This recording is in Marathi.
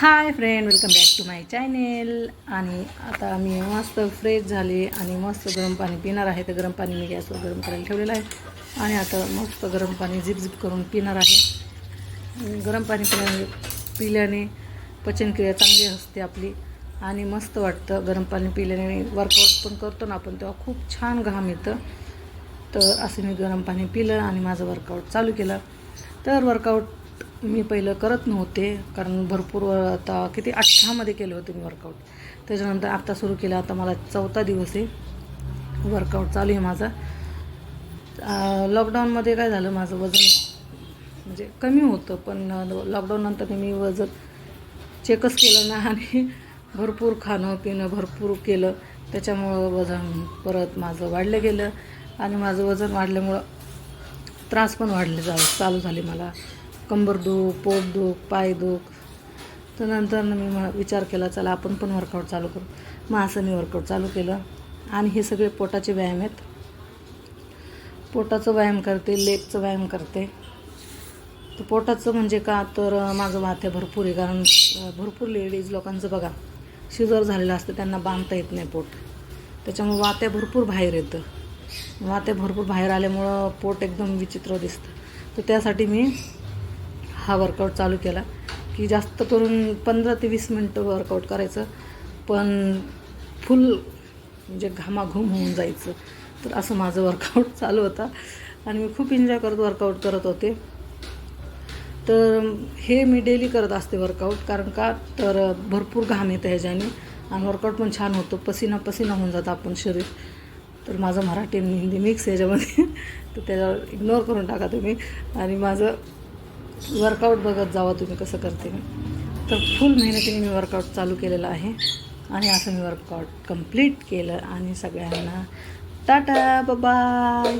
High friend, welcome back to my channel. आणि आता मी मस्त फ्रेश झाले आणि मस्त गरम पाणी पिणार आहे. तर गरम पाणी मी गॅसवर गरम करायला ठेवलेलं आहे आणि आता मस्त गरम पाणी झिप करून पिणार आहे. गरम पाणी पिल्याने पचनक्रिया चांगली असते आपली आणि मस्त वाटतं. गरम पाणी पिल्याने वर्कआउट पण करतो ना आपण, तेव्हा खूप छान घाम येतं. तर असं मी गरम पाणी पिलं आणि माझं वर्कआउट चालू केलं. तर वर्कआउट मी पहिलं करत नव्हते, कारण भरपूर आता किती 18मध्ये केले होते मी वर्कआउट. त्याच्यानंतर आत्ता सुरू केलं. आता मला 4था दिवस आहे, वर्कआउट चालू आहे माझा. लॉकडाऊनमध्ये काय झालं, माझं वजन म्हणजे कमी होतं, पण लॉकडाऊननंतर मी वजन चेकच केलं ना आणि भरपूर खाणं पिणं भरपूर केलं. त्याच्यामुळं वजन परत माझं वाढलं गेलं आणि माझं वजन वाढल्यामुळं त्रास पण चालू झाले मला. कंबर दुख, पोट दुख, पाय दुख. तर नंतर मी विचार केला, चला आपण पण वर्कआउट चालू करू. मग असं मी वर्कआउट चालू केलं. आणि हे सगळे पोटाचे व्यायाम आहेत. पोटाचं व्यायाम करते, लेगचं व्यायाम करते. तर पोटाचं म्हणजे का, तर माझं वात्या भरपूर आहे. कारण भरपूर लेडीज लोकांचं बघा, शिजर झालेलं असतं, त्यांना बांधता येत नाही पोट. त्याच्यामुळे वात्या भरपूर बाहेर येतं. वात्या भरपूर बाहेर आल्यामुळं पोट एकदम विचित्र दिसतं. तर त्यासाठी मी हा वर्कआउट चालू केला की जास्त करून 15 ते 20 मिनटं वर्कआउट करायचं, पण फुल म्हणजे घामाघूम होऊन जायचं. तर असं माझं वर्कआउट चालू होता आणि मी खूप एन्जॉय वर्कआउट करत होते. तर हे मी डेली करत असते वर्कआउट. कारण का, तर भरपूर घाम येतं ह्याच्याने आणि वर्कआउट पण छान होतो. पसीना होऊन जातं आपण शरीर. तर माझं मराठी आणि हिंदी मिक्स ह्याच्यामध्ये तर त्याच्यावर इग्नोर करून टाका तुम्ही आणि माझं वर्कआउट बघत जावा तुम्ही कसं करते मी. तर फुल मेहनतीने मी वर्कआउट चालू केलेलं आहे आणि असं मी वर्कआउट कंप्लीट केलं. आणि सगळ्यांना टाटा, बाय.